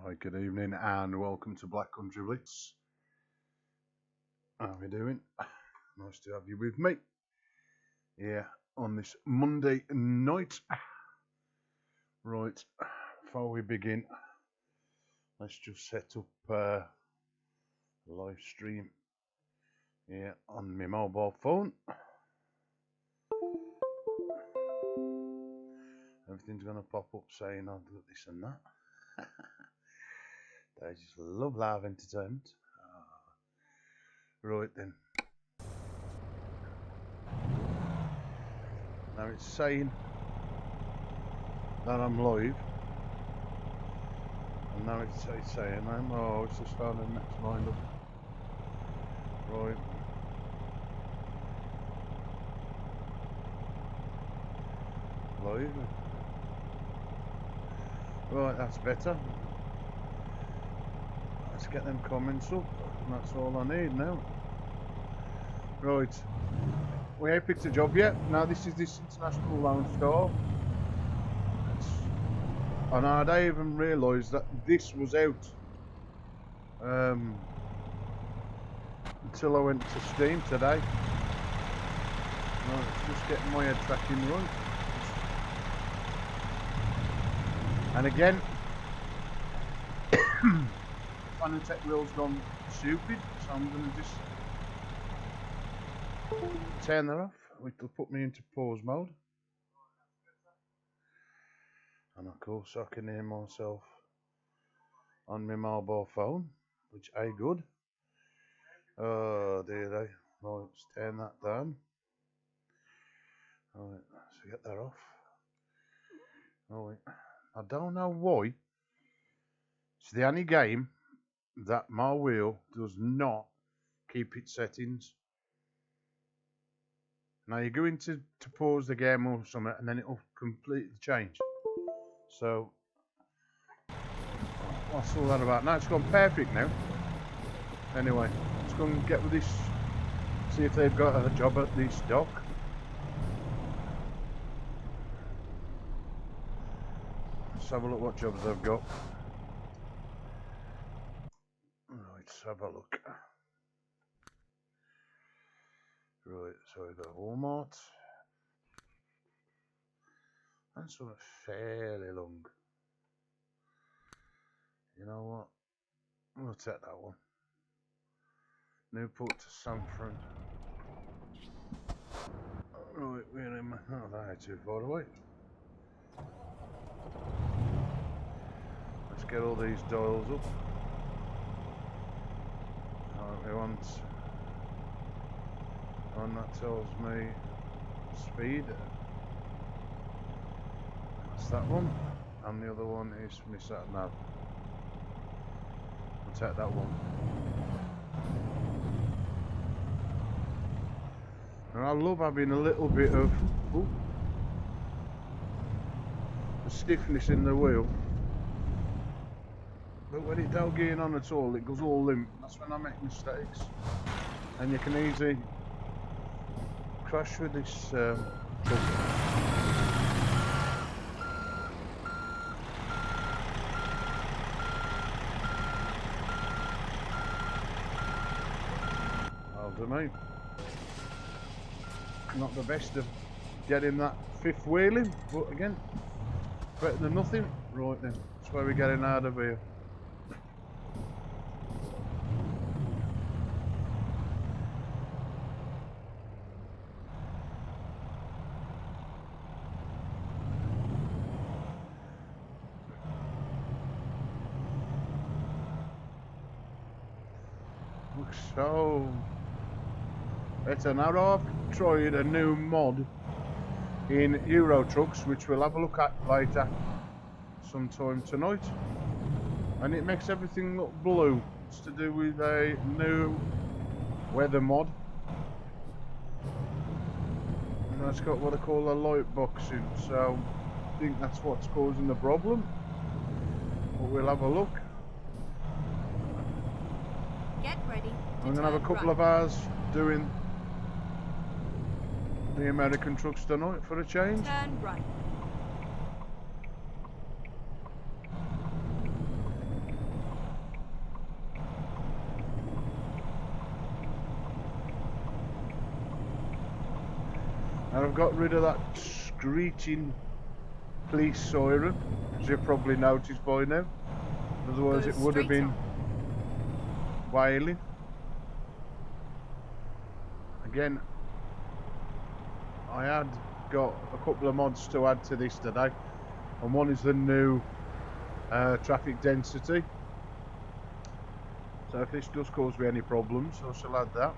Hi, good evening and welcome to Black Country Blitz. How are we doing? Nice to have you with me. Yeah, on this Monday night. Right, before we begin, let's just set up a live stream here on my mobile phone. Everything's going to pop up saying I'll do this and that. They just love live entertainment. Right then. Now it's saying that I'm live. And now it's saying it's just found the next line up. Right. Live. Right, that's better. Let's get them comments up, and that's all I need now. Right, we ain't picked a job yet. Now this is this international LoneStar. And I don't even realise that this was out until I went to Steam today. Right, let's just get my head tracking right. And again, Fanatec wheel's gone stupid, so I'm going to just turn that off, which will put me into pause mode. And of course I can hear myself on my mobile phone, which ain't good. Oh dear, right, let's turn that down. Right, let's get that off. Right, I don't know why. It's the only game that my wheel does not keep its settings. Now you go into to pause the game or something and then it'll completely change. So what's all that about? Now it's gone perfect now. Anyway, let's go and get with this, see if they've got a job at this dock. Let's have a look what jobs they've got. Let's have a look. Right, so we've got Walmart. That's sort of fairly long. You know what? We'll take that one. Newport to Sanford. Right, we're in. Oh, that ain't too far away. Let's get all these dials up. Right, we want one that tells me speed. That's that one. And the other one is my sat nav. We'll take that one. And I love having a little bit of the stiffness in the wheel. But when it don't get on at all, it goes all limp. That's when I make mistakes. And you can easily crash with this I'll do me. Not the best of getting that fifth wheel in, but again, better than nothing. Right then, that's where we're getting out of here. So better now. I've tried a new mod in Euro Trucks, which we'll have a look at later sometime tonight, and it makes everything look blue. It's to do with a new weather mod, and that's got what I call a light box in, so I think that's what's causing the problem, but we'll have a look. Get ready. I'm going to have a couple of hours doing the American trucks tonight for a change. Turn right. I've got rid of that screeching police siren, as you've probably noticed by now. Otherwise it would have been wailing. Again, I had got a couple of mods to add to this today, and one is the new traffic density. So if this does cause me any problems, I shall add that.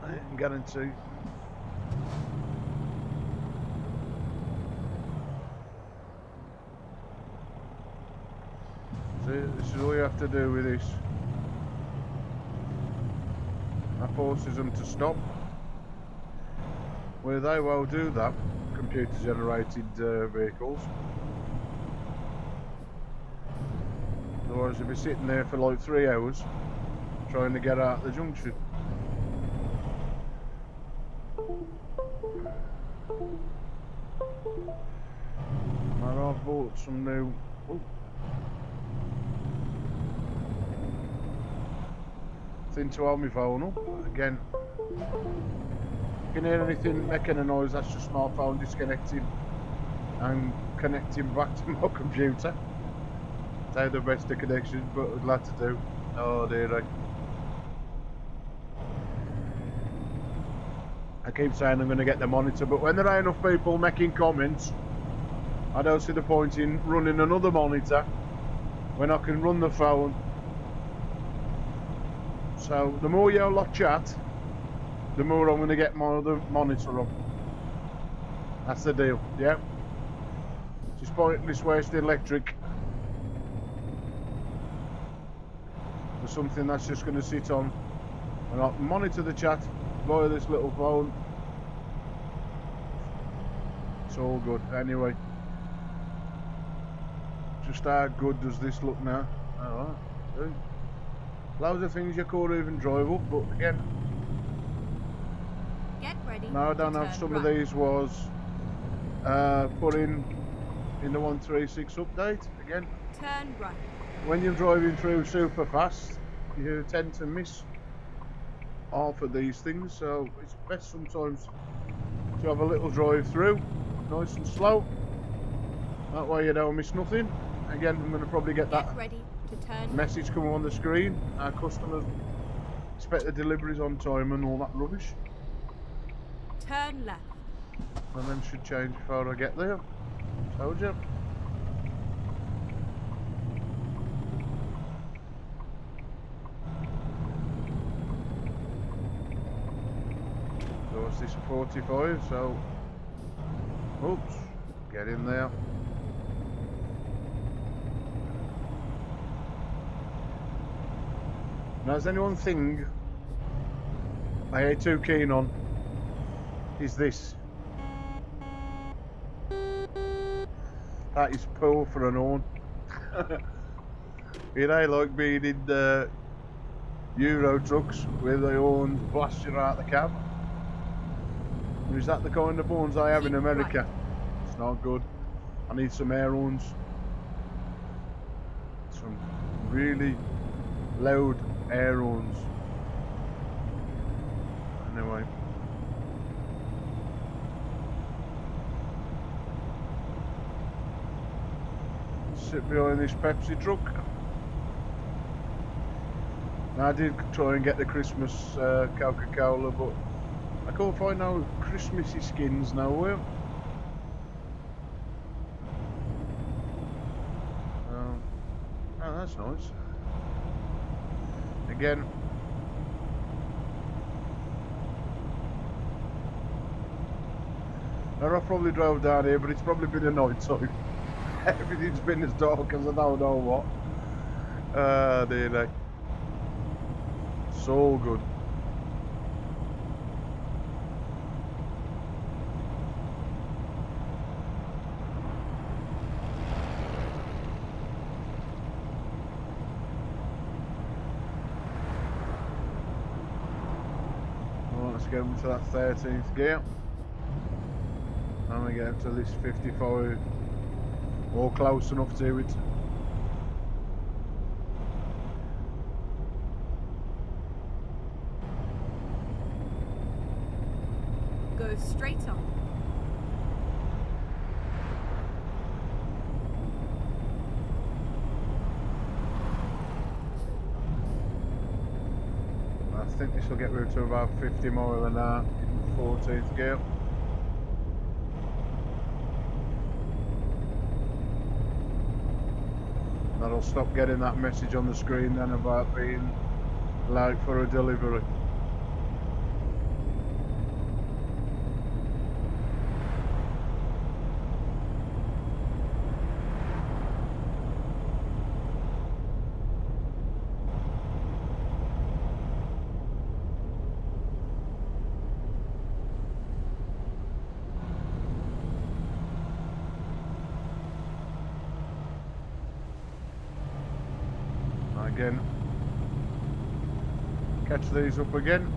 I can guarantee. See, this is all you have to do with this. That forces them to stop. Well, they will do that, computer generated vehicles. Otherwise they'll be sitting there for like 3 hours trying to get out the junction. And I've bought some new... thing to hold my phone up. Again, if you can hear anything making a noise, that's just my phone disconnecting and connecting back to my computer. They're the best of connections, but I'd like to do. Oh dear, I keep saying I'm going to get the monitor, but when there are enough people making comments, I don't see the point in running another monitor when I can run the phone. So the more you lot chat, the more I'm going to get my other monitor on. That's the deal, yeah. Just pointless wasting electric for something that's just going to sit on. And I'll monitor the chat via this little phone. It's all good. Anyway, just how good does this look now? Alright. Loads of things you could even drive up, but again, get ready. no, I don't have some of these was put in the 136 update. Again, turn right. When you're driving through super fast, you tend to miss half of these things, so it's best sometimes to have a little drive through, nice and slow. That way you don't miss nothing. Again, I'm going to probably get that ready to turn message come on the screen. Our customers expect the deliveries on time and all that rubbish. Turn left. And then should change before I get there. Told you. So what's this, 45? So, oops, get in there. Now, does anyone think I ain't too keen on is this? That is poor for an horn. It ain't like being in the Euro trucks where the horns blast you out the cab. Is that the kind of horns I have in America? Right. It's not good. I need some air horns. Some really loud air horns. Anyway. Sit behind this Pepsi truck. Now, I did try and get the Christmas Coca-Cola, but I can't find no Christmassy skins nowhere. Oh, that's nice. Again, I probably drove down here, but it's probably been a night time. Everything's been as dark as I don't know what. Dear. So good. Well, let's get into that 13th gear. And we get to this 55 or close enough to it. Go straight on. I think this will get rid to about 50 mile an hour in 14th gear. That'll stop getting that message on the screen then about being late for a delivery. Again, catch these up again.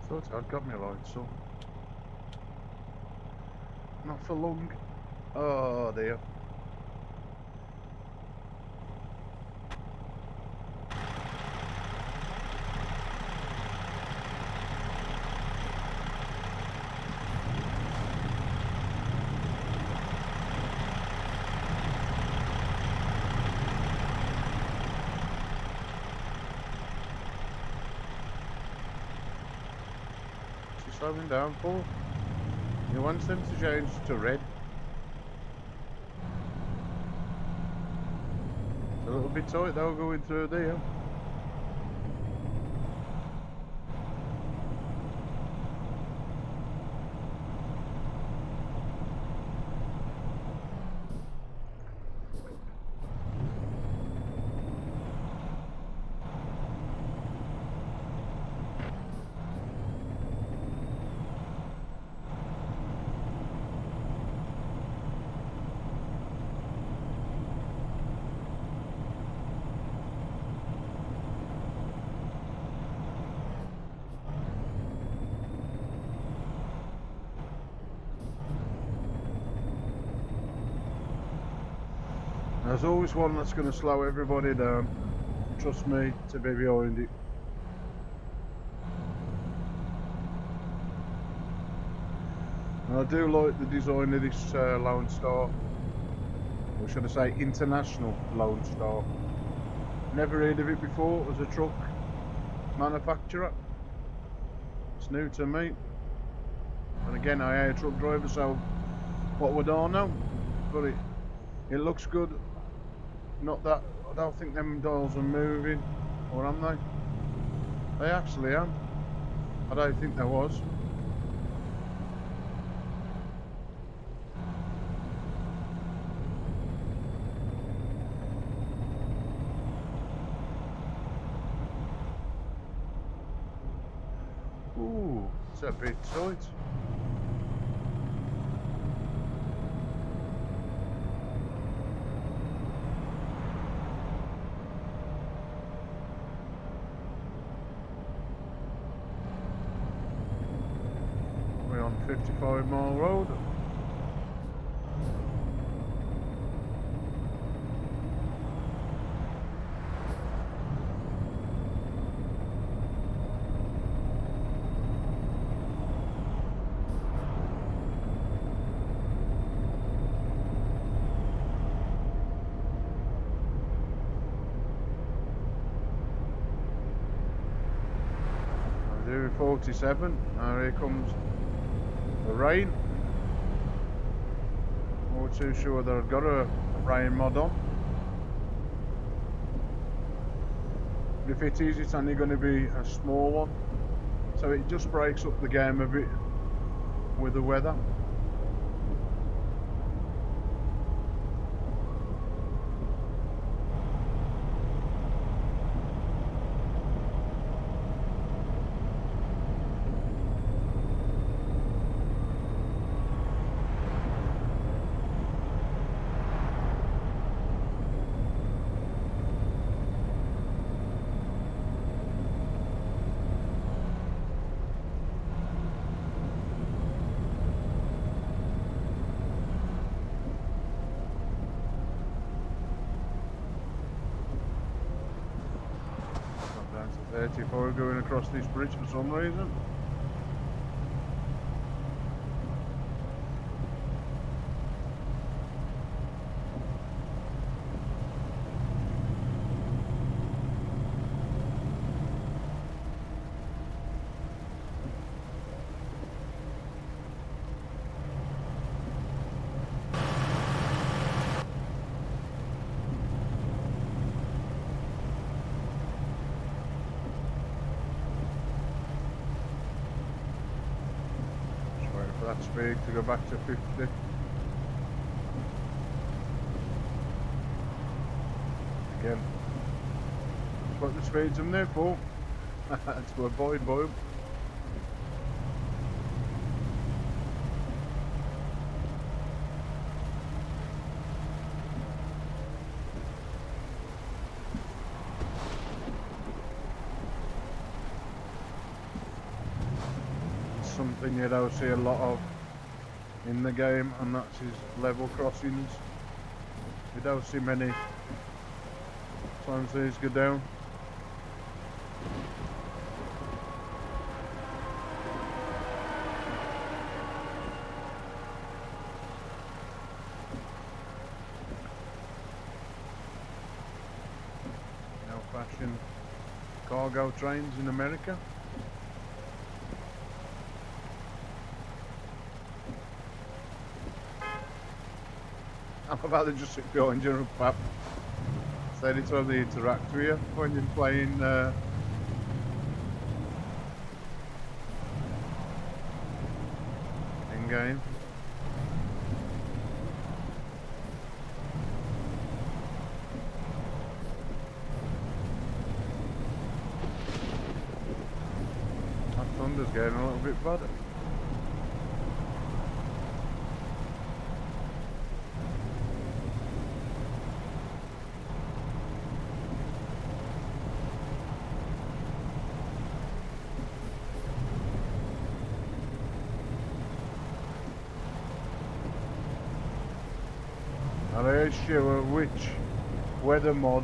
Thought I'd got my lights on. Not for long. Oh dear. Slowing down, Paul. You want them to change to red. It's a little bit tight though going through there. There's always one that's going to slow everybody down. Trust me to be behind it. And I do like the design of this LoneStar, or should I say international LoneStar. Never heard of it before as a truck manufacturer. It's new to me. And again, I am a truck driver, so what would I know? But it looks good. Not that, I don't think them dials are moving, or am they? They actually am. I don't think there was. Ooh, it's a bit tight. We're on 55 mile road. Doing 47. Now here comes the rain. Not too sure that I've got a rain mod on. If it is, it's only going to be a small one, so it just breaks up the game a bit with the weather. Down to 34 going across this bridge for some reason. That speed to go back to 50. Again, that's what the speeds I'm there for. To avoid boom. Something you don't see a lot of in the game, and that's his level crossings. You don't see many times these go down. Now fashion cargo trains in America. I'm about to just sit behind you and pap. Said it's how they interact with you when you're playing in game. That thunder's getting a little bit better. I'll show which weather mod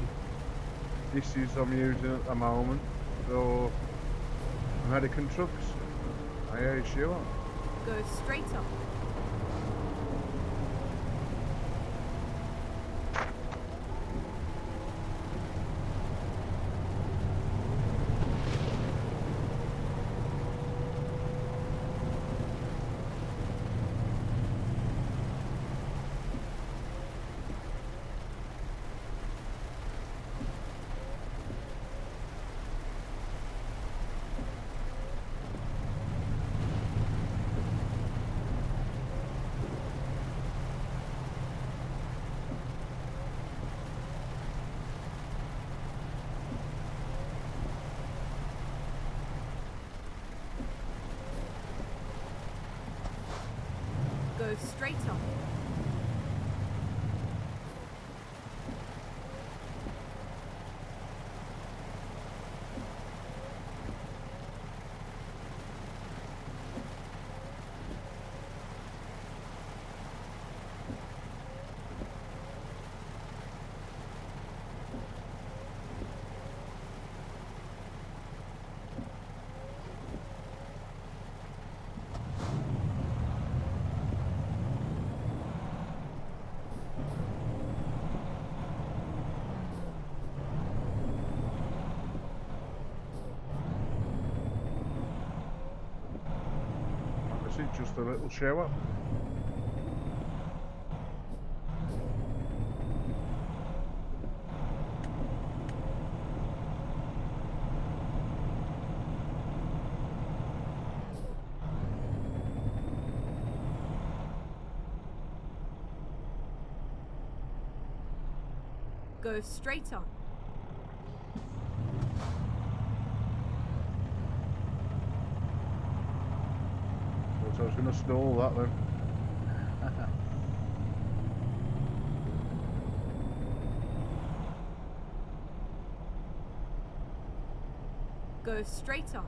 this is I'm using at the moment. So American trucks, I sure. Go straight up. Go straight up. Just a little shower. Go straight on. Thought I was going to stall that then. Go straight on.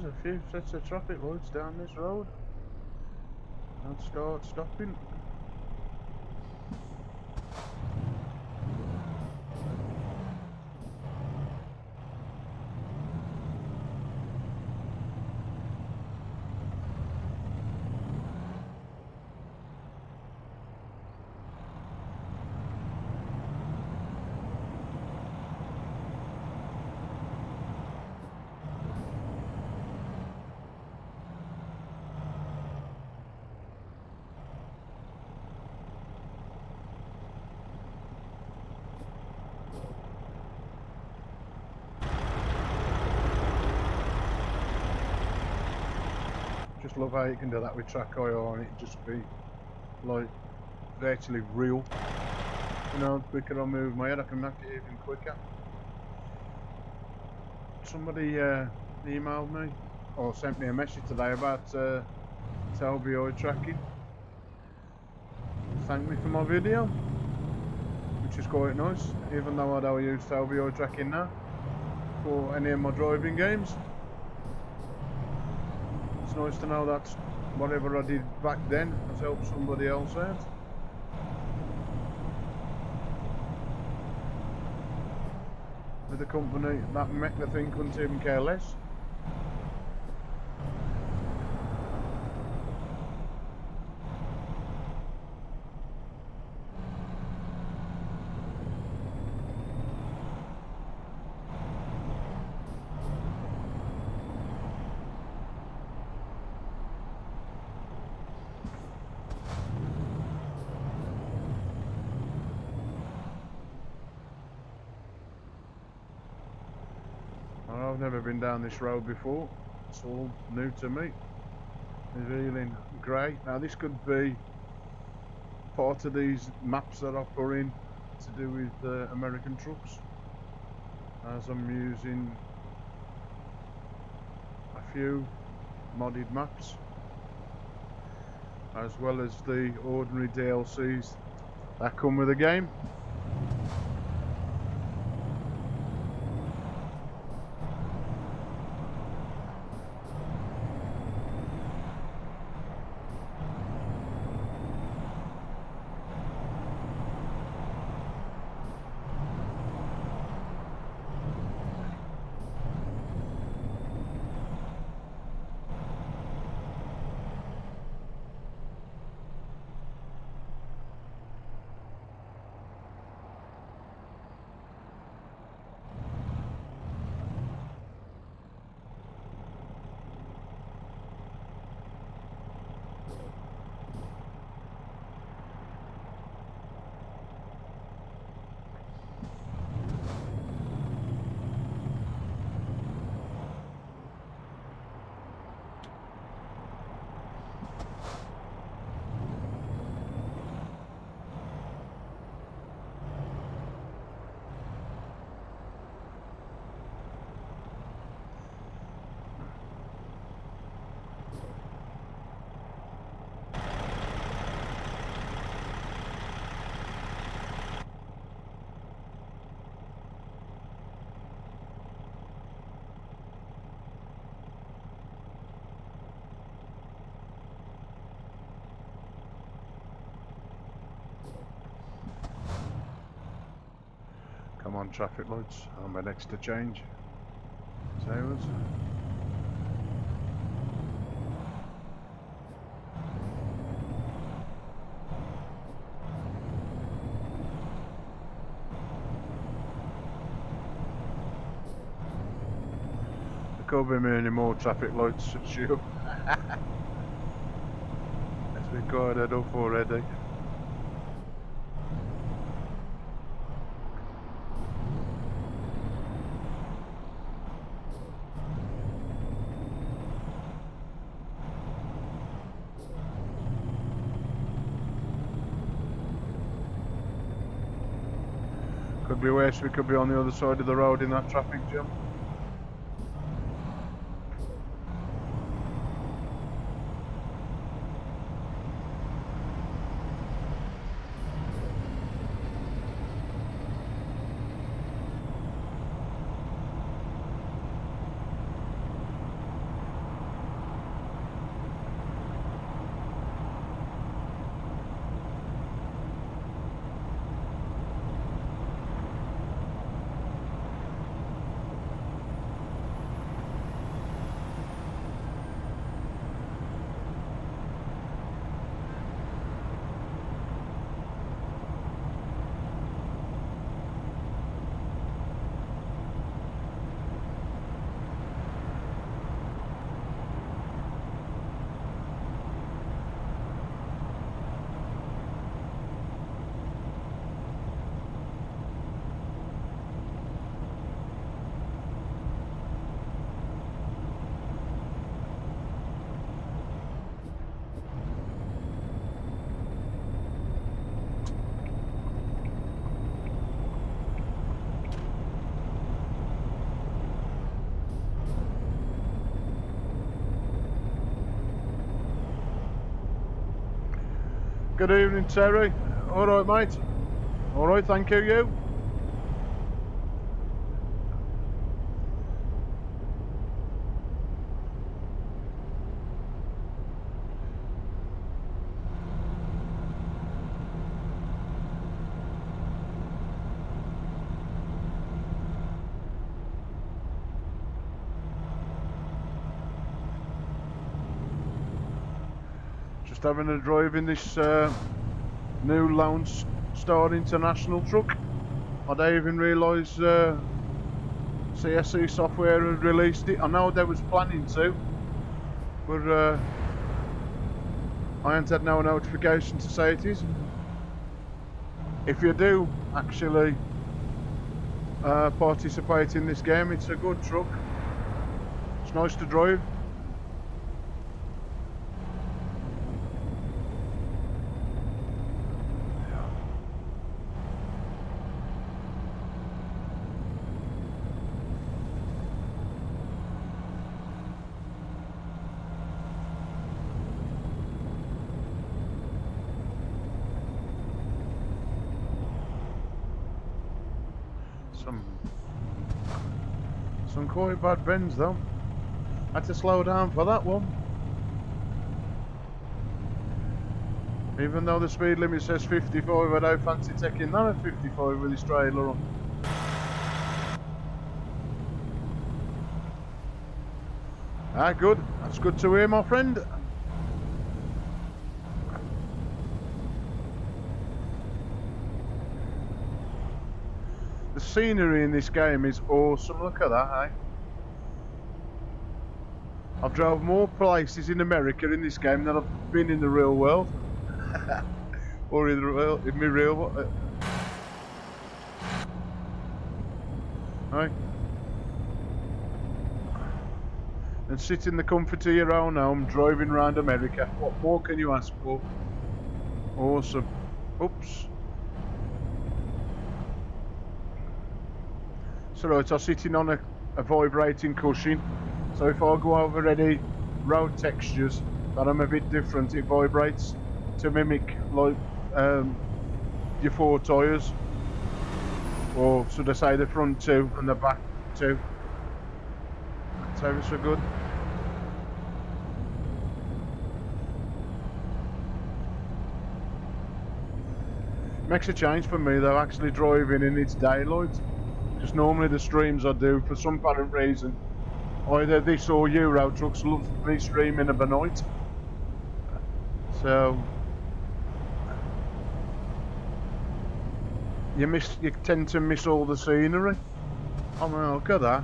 There's a few sets of traffic lights down this road. I'll start stopping. Just love how you can do that with TrackIR and it just be like virtually real. You know, the quicker I move my head, I can make it even quicker. Somebody emailed me or sent me a message today about LBI tracking. Thanked me for my video, which is quite nice, even though I don't use LBI tracking now for any of my driving games. It's nice to know that whatever I did back then has helped somebody else out. With a company that make the thing couldn't even care less. I've never been down this road before. It's all new to me. Revealing grey. Now this could be part of these maps that I put in to do with American trucks, as I'm using a few modded maps as well as the ordinary DLCs that come with the game. Come on, traffic lights, I'm my next to change. Sailors. could be many more traffic lights at you. It's been quite enough already. Could be worse, we could be on the other side of the road in that traffic jam. Good evening, Terry. Alright, mate. Alright, thank you, you. Just having a drive in this new LoneStar International truck. I didn't even realise CSC software had released it. I know they was planning to, but I ain't had no notification to say it is. If you do actually participate in this game, it's a good truck. It's nice to drive. Some quite bad bends though. Had to slow down for that one. Even though the speed limit says 55, I don't fancy taking that at 55 with this trailer on. Ah, good. That's good to hear, my friend. The scenery in this game is awesome. Look at that, eh? I've drove more places in America in this game than I've been in the real world. Or in my real world. Right? And sit in the comfort of your own home driving around America. What more can you ask for? Awesome. Oops. So right, I'm sitting on a vibrating cushion. So if I go over any road textures that I'm a bit different, it vibrates to mimic like your four tyres, or should I say the front two and the back two. So it's so good. Makes a change for me though, actually driving in its daylight. Because normally the streams I do, for some apparent reason, either this or Euro trucks love me streaming at night. So you tend to miss all the scenery. I mean, look at that.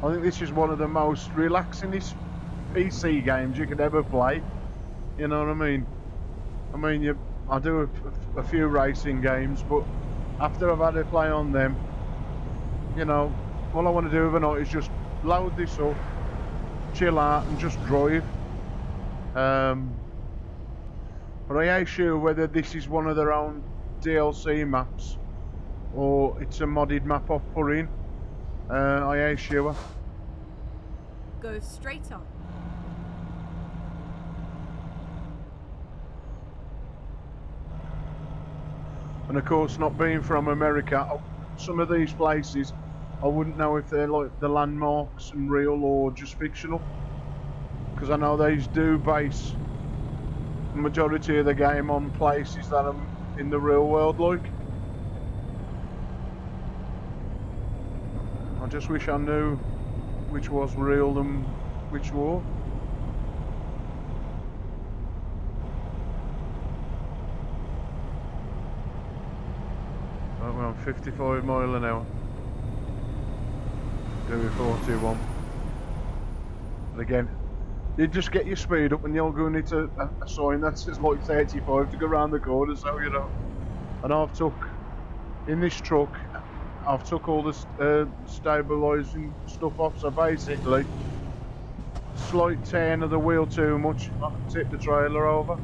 I think this is one of the most relaxingest PC games you could ever play. You know what I mean? I do a few racing games, but after I've had to play on them, you know, all I want to do overnight is just load this up, chill out, and just drive. But I ain't sure whether this is one of their own DLC maps or it's a modded map I've put in. I ain't sure. Go straight on. And of course, not being from America, some of these places I wouldn't know if they're like the landmarks and real or just fictional, because I know these do base the majority of the game on places that are in the real world. Like, I just wish I knew which was real and which war. We're on 55 mile an hour. Doing 41. And again, you just get your speed up and you're going to need a sign that says like 35 to go around the corner, so you know. And I've took, in this truck, I've took all the stabilising stuff off, so basically, slight turn of the wheel too much, I can tip the trailer over.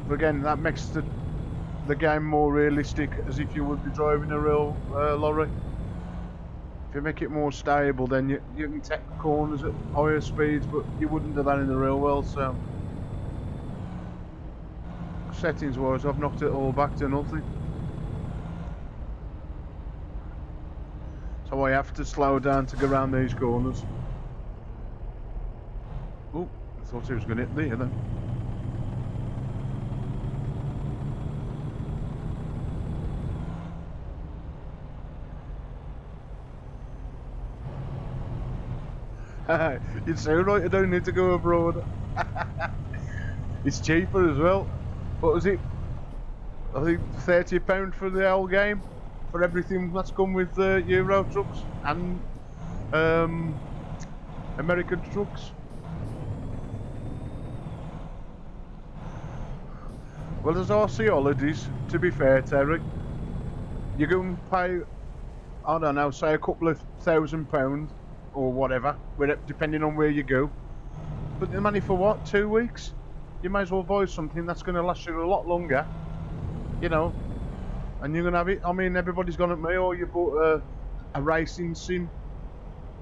But again, that makes the game more realistic, as if you would be driving a real lorry. If you make it more stable, then you can take corners at higher speeds, but you wouldn't do that in the real world. So settings wise, I've knocked it all back to nothing, so I have to slow down to go around these corners. Oh, I thought he was going to hit there then. You're so right, I don't need to go abroad. It's cheaper as well. What was it? I think £30 for the whole game, for everything that's come with the Euro trucks and American trucks. Well, there's RC holidays, to be fair, Terry. You go and pay, I don't know, say a couple of £1,000 or whatever, depending on where you go. But the money for what? 2 weeks? You might as well buy something that's going to last you a lot longer, you know. And you're going to have it. I mean, everybody's gone at me, or you bought a racing sim,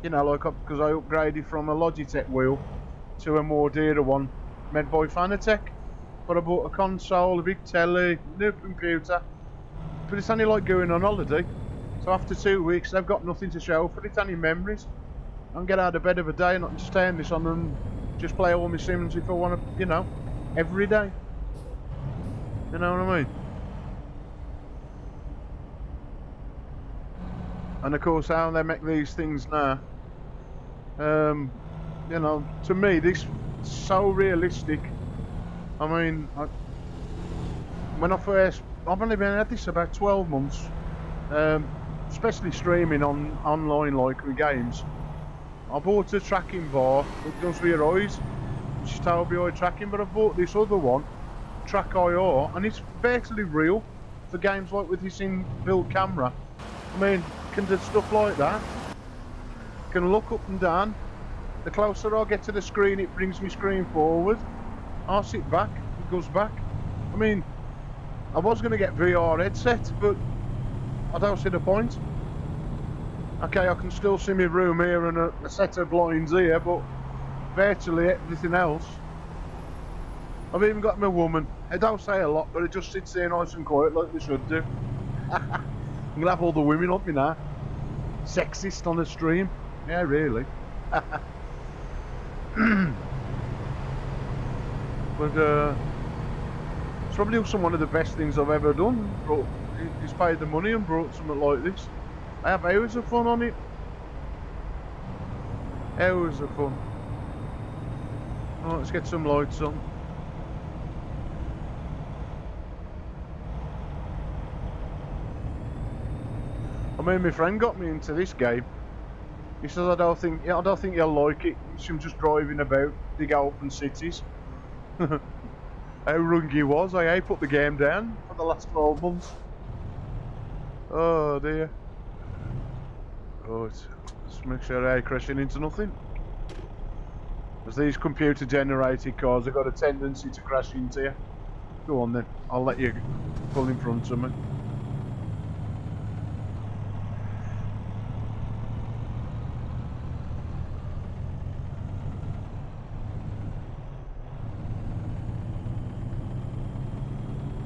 you know, like, because I upgraded from a Logitech wheel to a more dearer one made by Fanatec. But I bought a console, a big telly, new computer. But it's only like going on holiday. So after 2 weeks, they've got nothing to show for it, any memories. I can get out of bed of a day and not just turn this on and just play all my sims if I want to, you know, every day. You know what I mean? And of course, how they make these things now, you know, to me, this is so realistic. I mean, when I've only been at this about 12 months, especially streaming online like with games. I bought a tracking bar that does for your eyes, which is Tobii eye tracking, but I bought this other one, TrackIR, and it's basically real for games like with this inbuilt camera. I mean, can do stuff like that. Can look up and down. The closer I get to the screen, it brings my screen forward. I sit back, it goes back. I mean, I was going to get VR headset, but I don't see the point. Okay, I can still see my room here and a set of blinds here, but virtually everything else. I've even got my woman. I don't say a lot, but it just sits there nice and quiet like they should do. I'm going to have all the women up me now. Sexist on the stream. Yeah, really. But it's probably also one of the best things I've ever done. He's paid the money and brought something like this. I have hours of fun on it. Hours of fun. Right, let's get some lights on. I mean, my friend got me into this game. He says, I don't think you'll like it. It's him just driving about big open cities. How rung he was. I put the game down for the last 12 months. Oh dear. Oh, let's make sure I ain't crashing into nothing. Because these computer generated cars have got a tendency to crash into you. Go on then, I'll let you pull in front of me.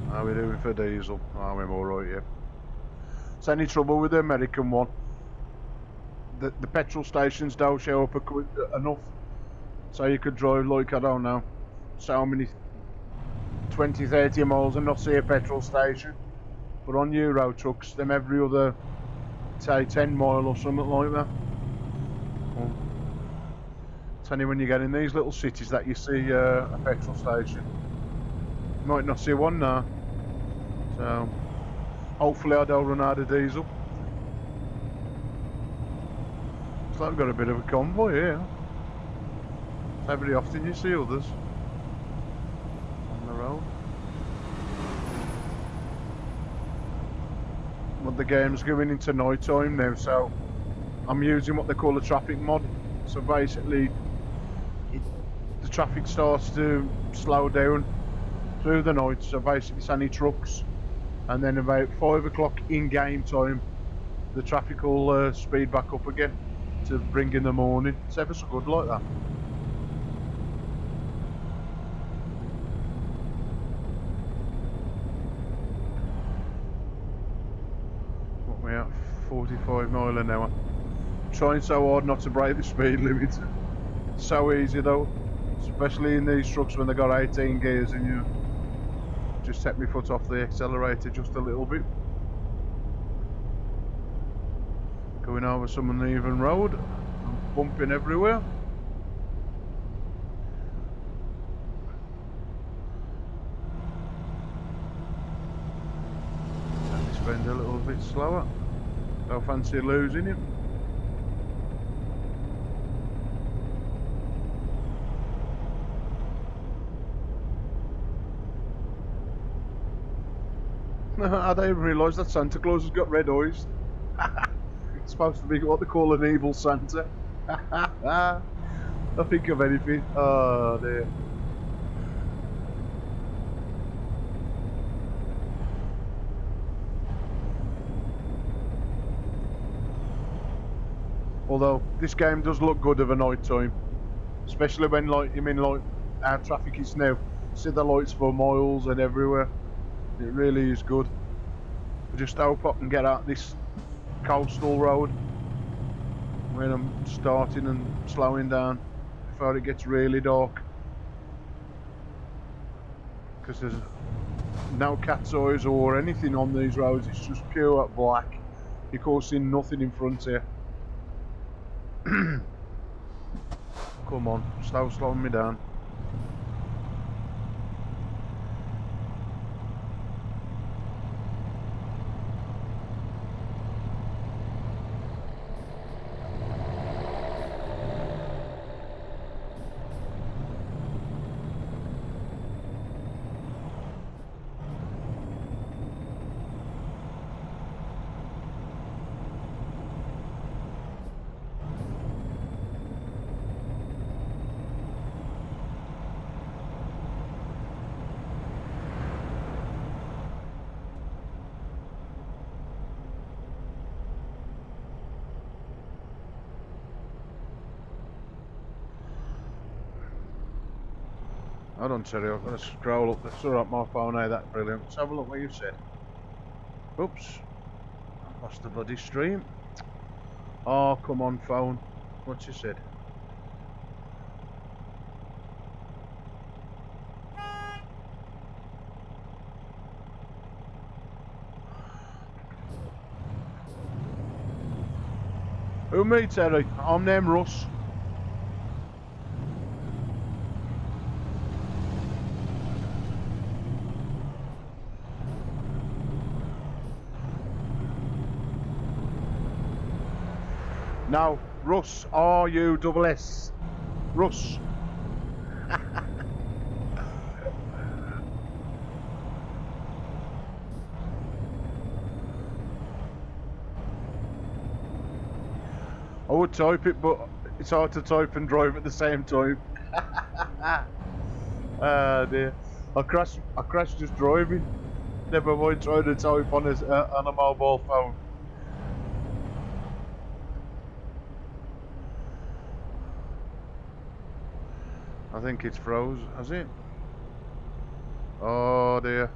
How are we doing for diesel? Oh, we're alright, yeah. Is any trouble with the American one? The petrol stations don't show up enough. So you could drive like, I don't know, so many 20, 30 miles and not see a petrol station. But on Euro trucks, them every other, say 10 mile or something like that. Well, it's only when you get in these little cities that you see a petrol station. You might not see one now. So, hopefully I don't run out of diesel. Looks like I've got a bit of a convoy here. So very often you see others on the road. But the game's going into night time now, so I'm using what they call a traffic mod. So basically, the traffic starts to slow down through the night. So basically, it's only trucks, and then about 5 o'clock in game time, the traffic will speed back up again to bring in the morning. It's ever so good like that. What we at? 45 mile an hour. Trying so hard not to break the speed limit. So easy though, especially in these trucks when they got 18 gears and you just take my foot off the accelerator just a little bit. Going over some uneven road, and bumping everywhere. Let me spend a little bit slower. Don't fancy losing him. I don't even realise that Santa Claus has got red eyes. It's supposed to be what they call an evil Santa. I think of anything. Oh dear. Although this game does look good of a night time, especially when like our traffic is now. See the lights for miles and everywhere. It really is good. I just hope I can get out this coastal road when I'm starting and slowing down before it gets really dark, because there's no cat's eyes or anything on these roads. It's just pure black. You're causing nothing in front here. Come on, stop slowing me down. Hold on, Terry, I've got to scroll up. That's alright, my phone ain't that brilliant. Let's have a look what you've said. Oops. I lost the bloody stream. Oh, come on, phone. What you said? Who me, Terry? I'm named Russ. Now, Russ, R-U-S-S. Russ. I would type it, but it's hard to type and drive at the same time. Ah dear. I crashed just driving. Never mind trying to type on a mobile phone. I think it's froze, has it? Oh dear.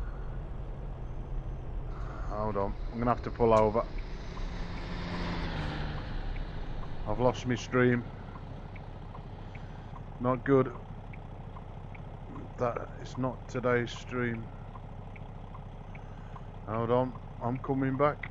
Hold on, I'm gonna have to pull over. I've lost my stream. Not good. That it's not today's stream. Hold on, I'm coming back.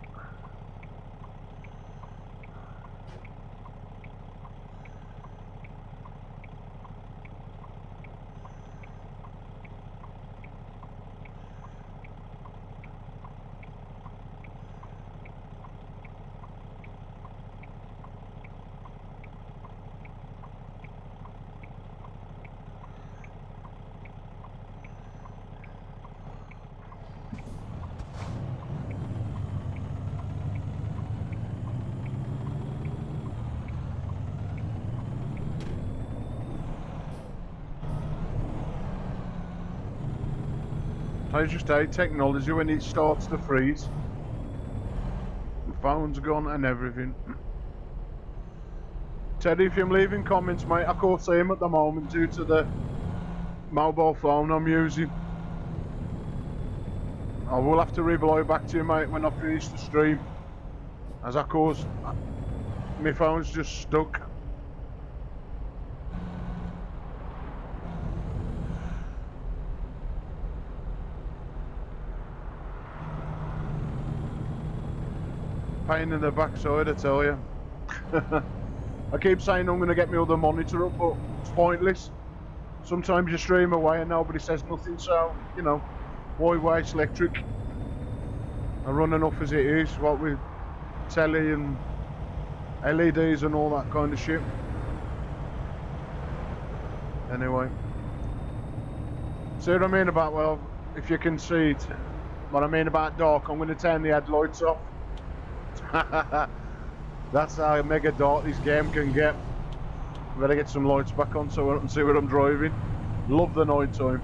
I just hate technology when it starts to freeze. The phone's gone and everything. Teddy, if you're leaving comments, mate, I can't see him at the moment due to the mobile phone I'm using. I will have to reply back to you, mate, when I finish the stream. As of course, my phone's just stuck. Pain in the backside, I tell you. I keep saying I'm going to get my other monitor up, but it's pointless. Sometimes you stream away and nobody says nothing, so, you know, why waste electric? I run enough as it is, what with telly and LEDs and all that kind of shit. Anyway. See what I mean about, well, if you can see it, what I mean about dark, I'm going to turn the headlights off. That's how mega dark this game can get. Better get some lights back on so I can see what I'm driving. Love the night time.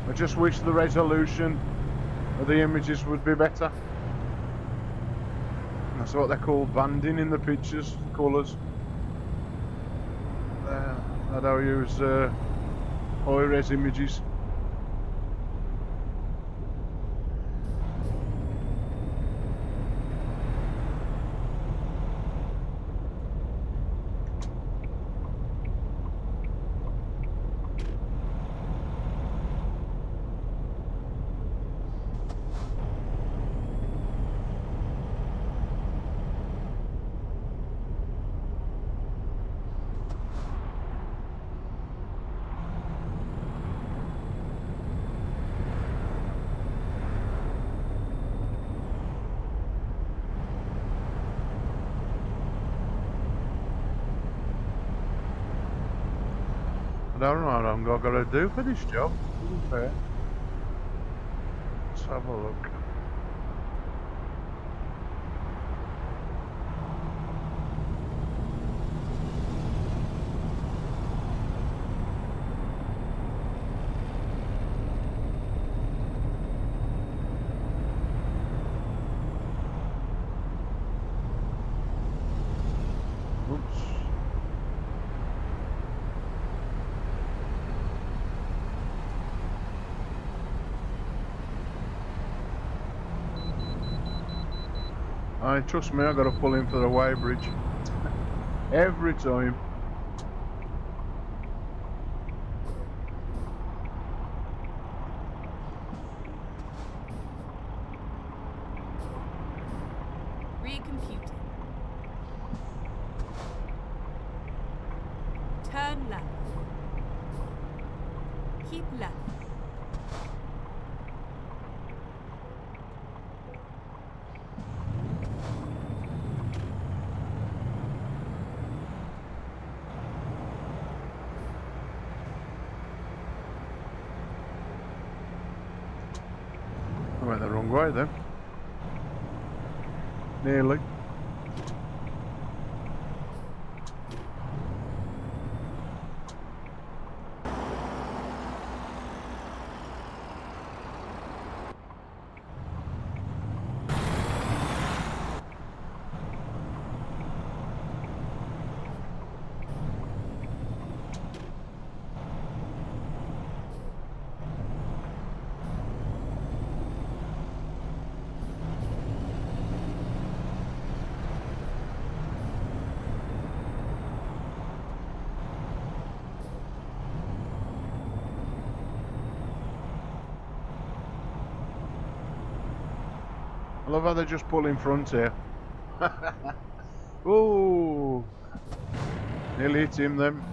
I just wish the resolution of the images would be better. That's what they're called, banding in the pictures, colours. I don't use high-res images. I don't know how long I've got to do for this job, to be fair. Let's have a look. Oops. Trust me, I got to pull in for the way bridge every time. Recomputing. Turn left. Keep left. I went the wrong way then. Nearly. I love how they just pull in front here. Ooh! Nearly hit him then.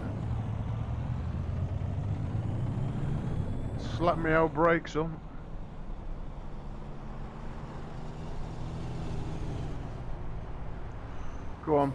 Slap me old brakes on. Go on.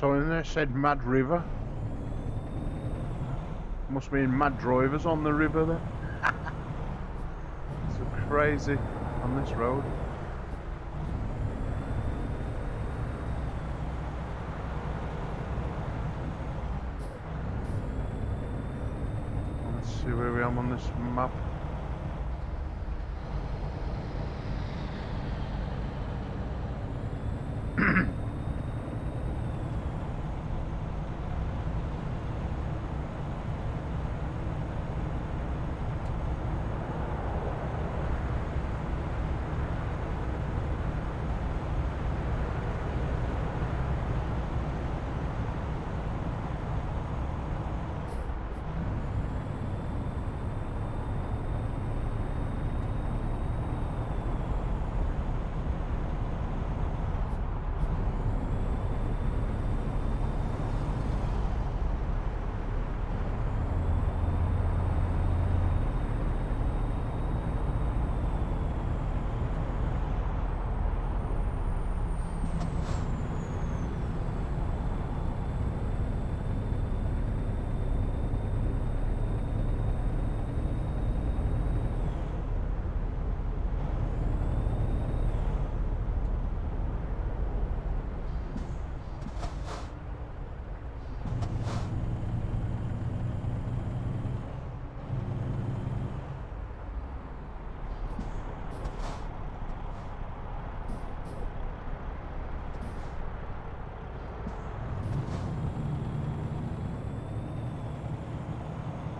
So in there said Mad River. Must mean mad drivers on the river then. So crazy on this road. Let's see where we are on this map.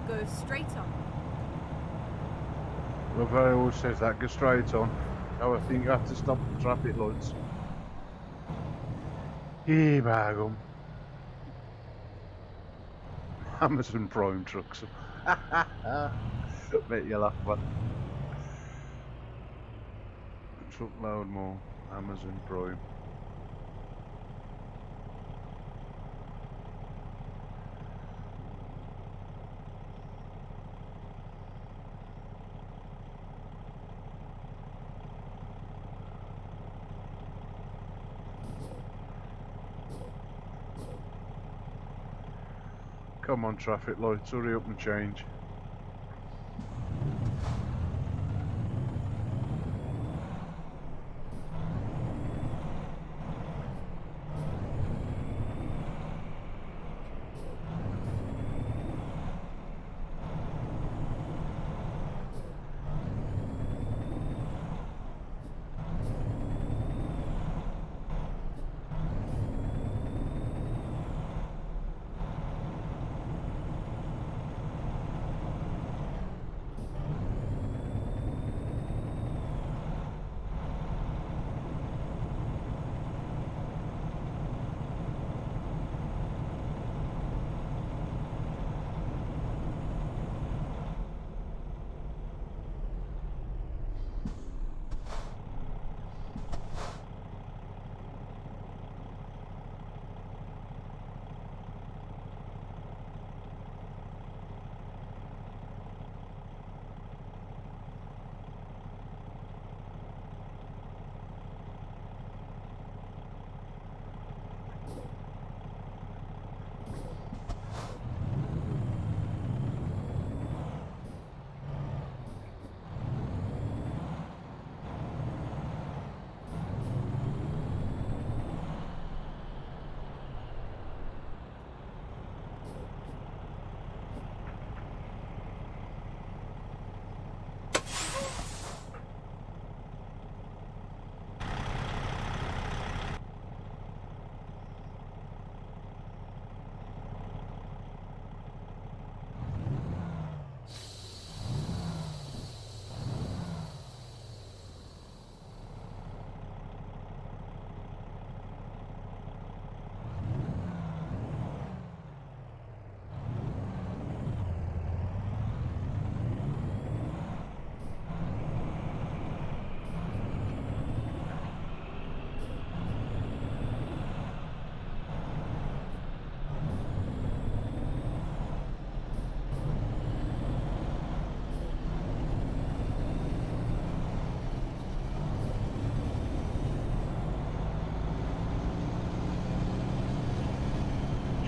Go straight on. Love how he always says that, go straight on. Now I think you have to stop at traffic lights. Hey, bagum. Amazon Prime trucks. Bet you laugh, man. Truckload more. Amazon Prime. Come on, traffic lights, hurry up and change.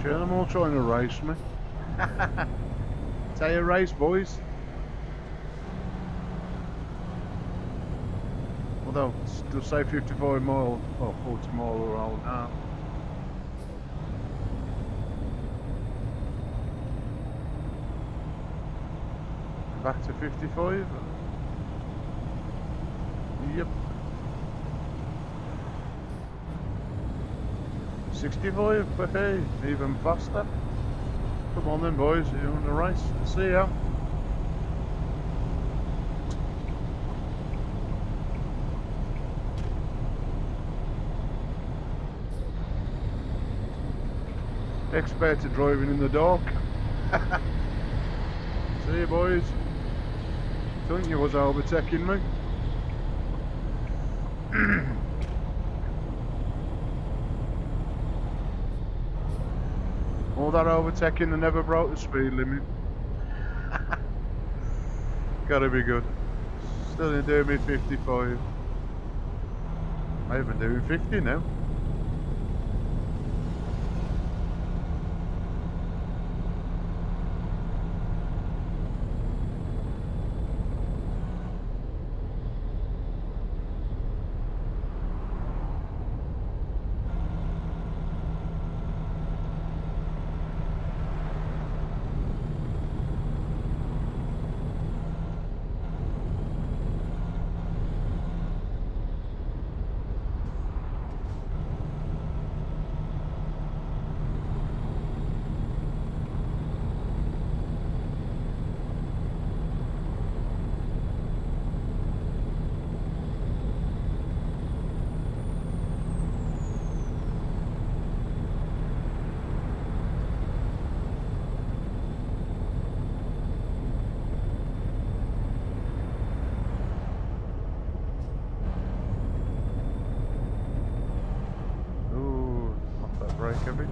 Kill them all trying to race me. Tell you race, boys. Although, still say 55 mile, or 40 mile or all now. Back to 55. Yep. 65, but hey, even faster. Come on then, boys, you're on the race. See ya. Expert at driving in the dark. See you, boys. Think you was overtaking me. All that overtaking and never broke the speed limit. Gotta be good. Still in doing me 55. I'm even doing 50 now. Brake a bit.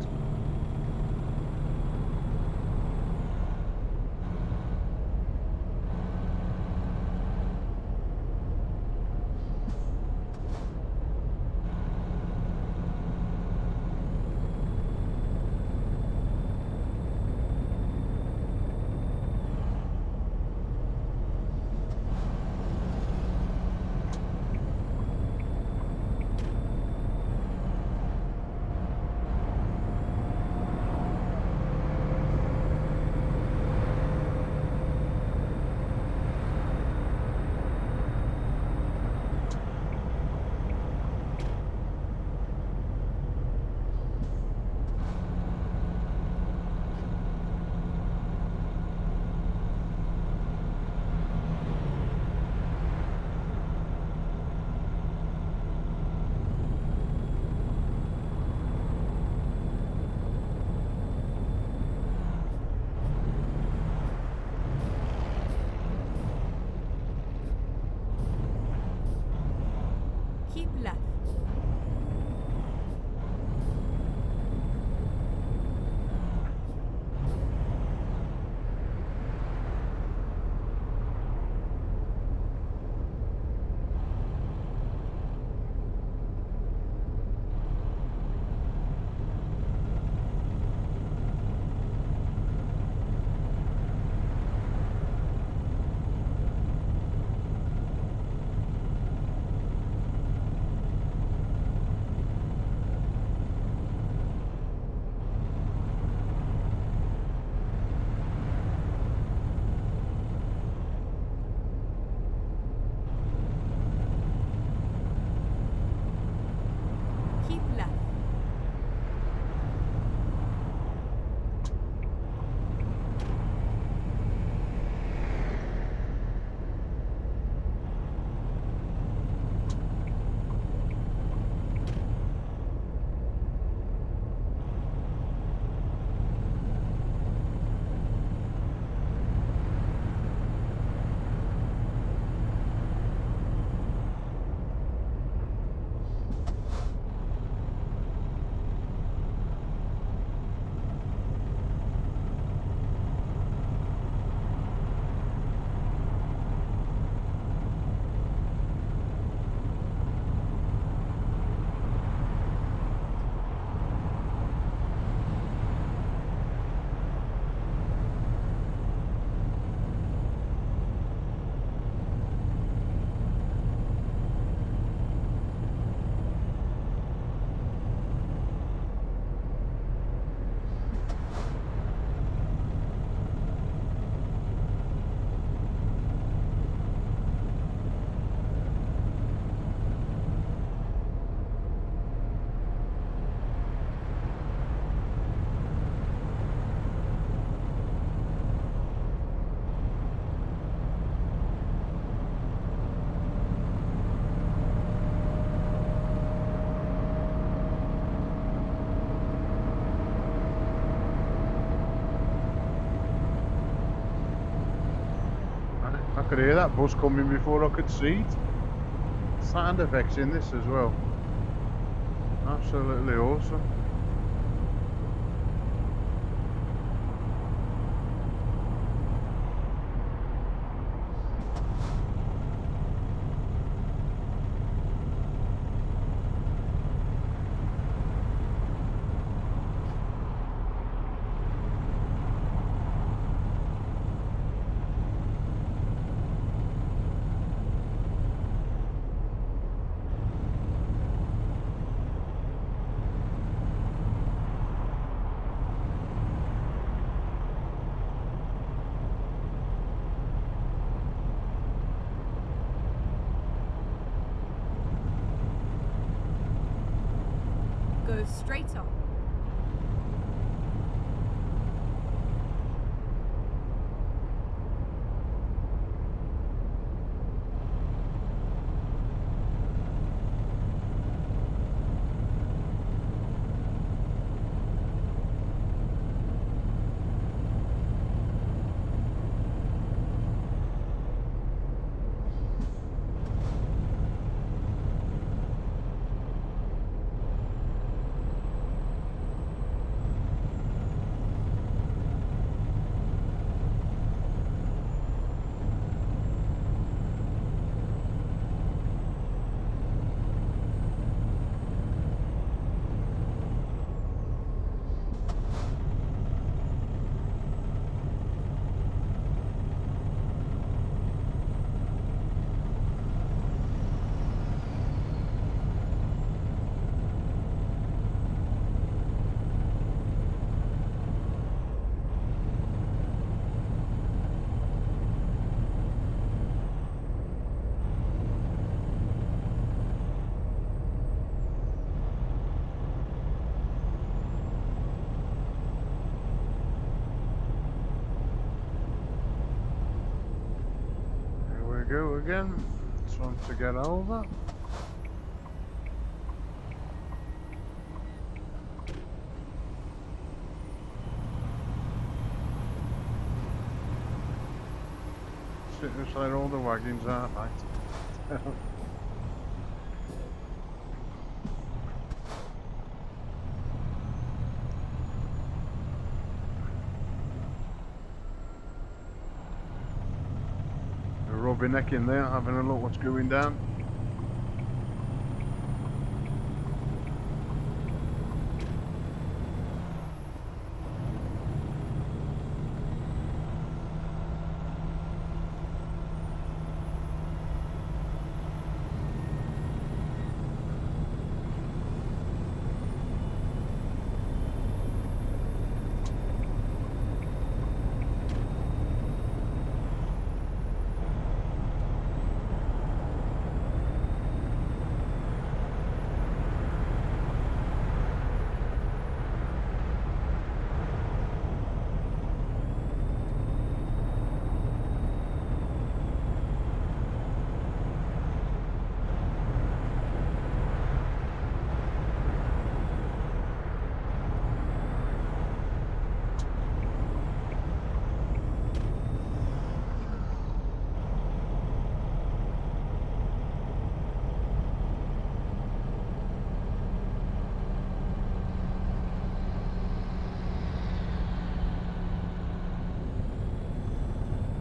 could hear that bus coming before I could see it. Sound effects in this as well. Absolutely awesome. Go straight on. Go again. Time to get over. Sitting beside all the wagons, aren't they? Neck in there, having a look what's going down.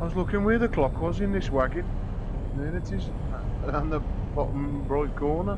I was looking where the clock was in this wagon. There it is, on the bottom right corner.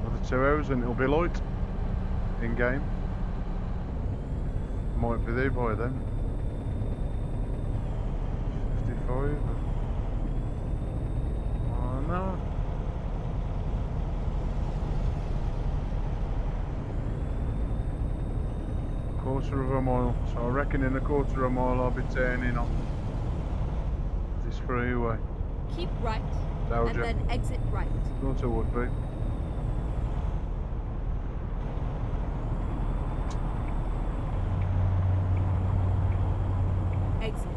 Another 2 hours and it'll be light in game. Might be there by then. 55. quarter of a mile. So I reckon in a quarter of a mile I'll be turning off this freeway. Keep right, Told and ya. then exit right. Thought I would be. Exit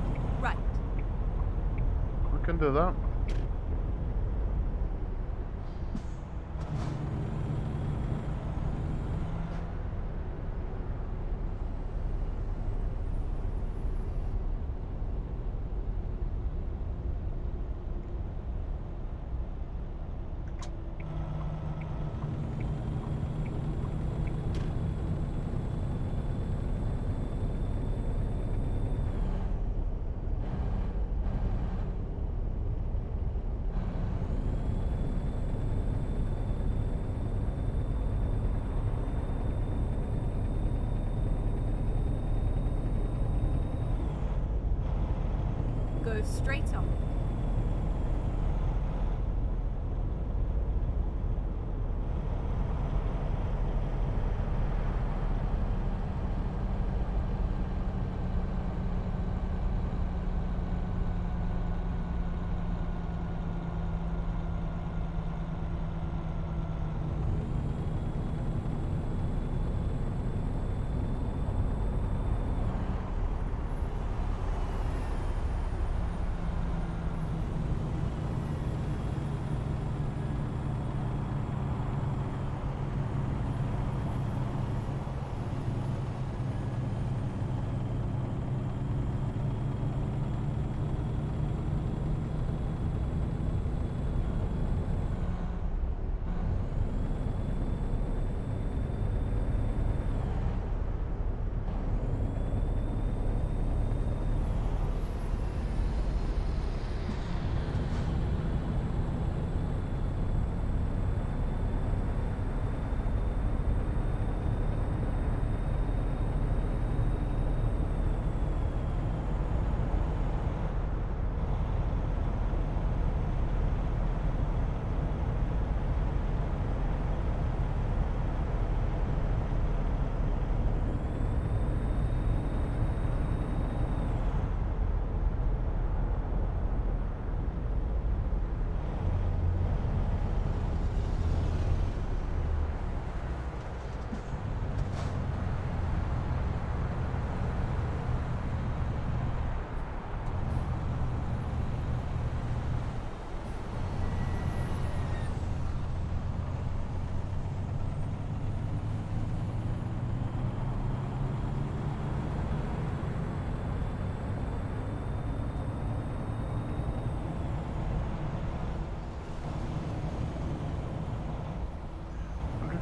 right. I can do that. Go straight on.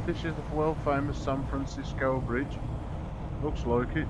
This is the world famous San Francisco Bridge. Looks like it.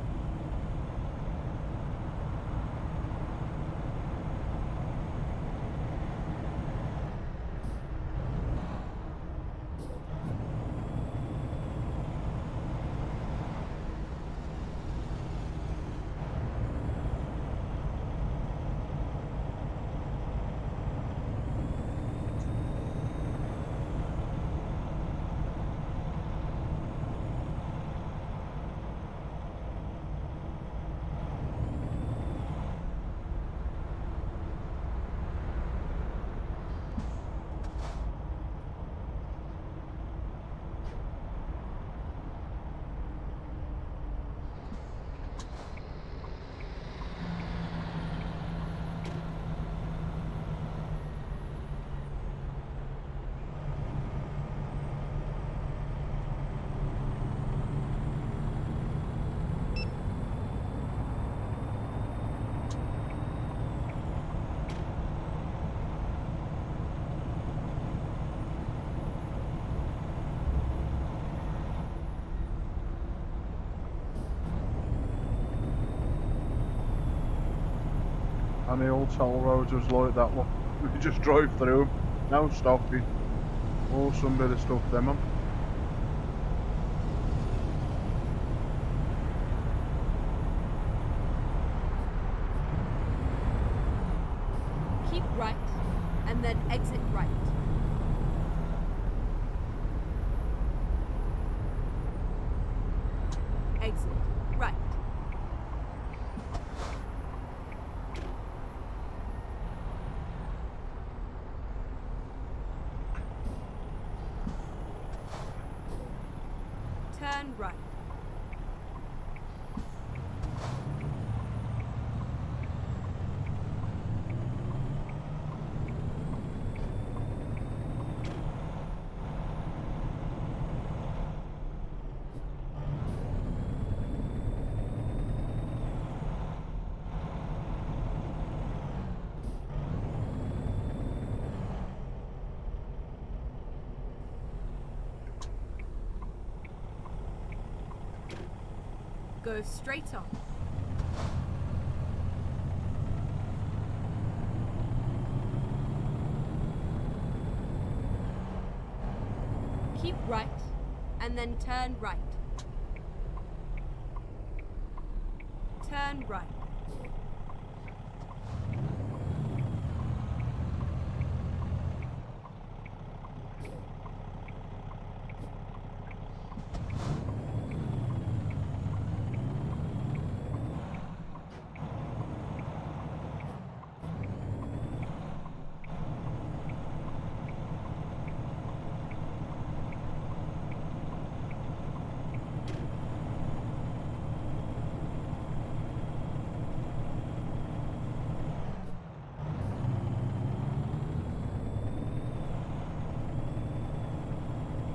And the old toll roads was like that one. We just drove through them, no stopping. Awesome bit of stuff them on. Keep right, and then exit right. Exit right. turn right. Go straight on. Keep right, and then turn right. Turn right.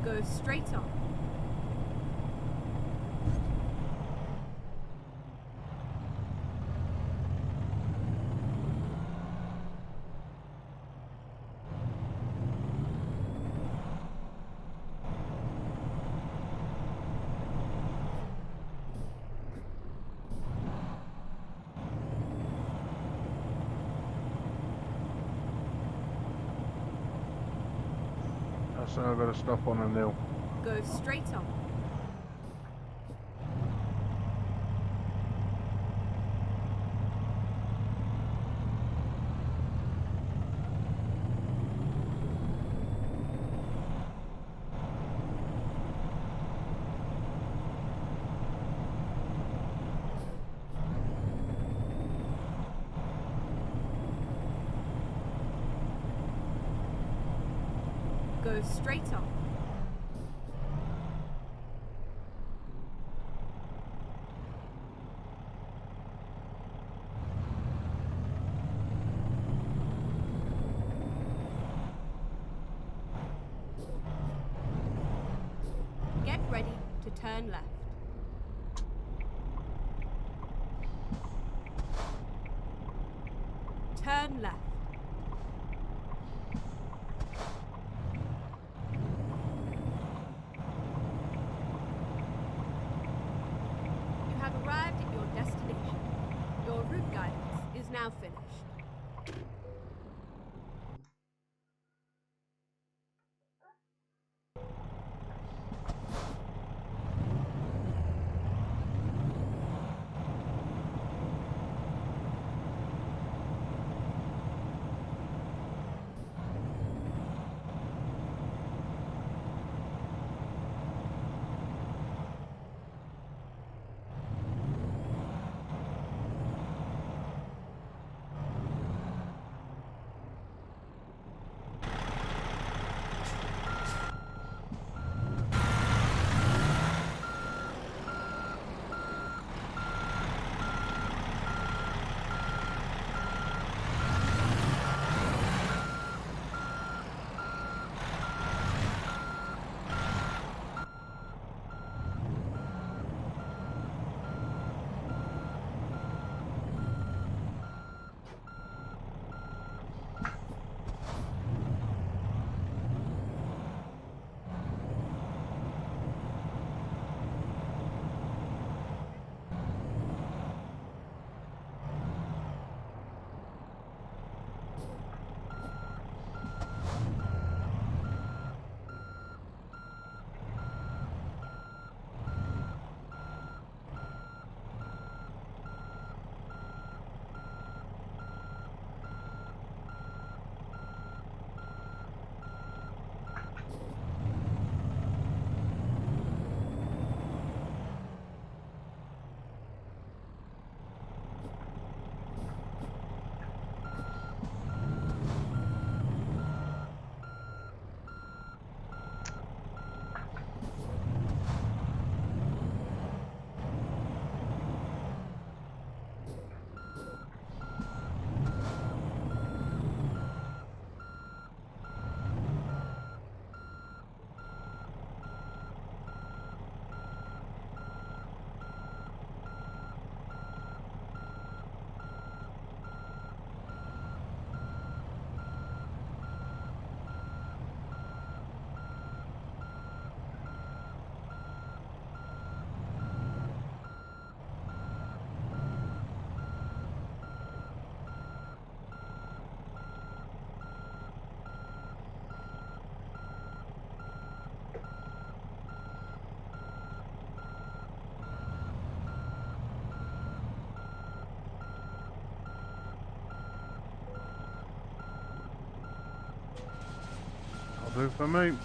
Go straight on. So I've got to stop on a nil. Go straight on. Go straight on. Get ready to turn left. Turn left. You have arrived at your destination. Your route guidance is now finished. do for me.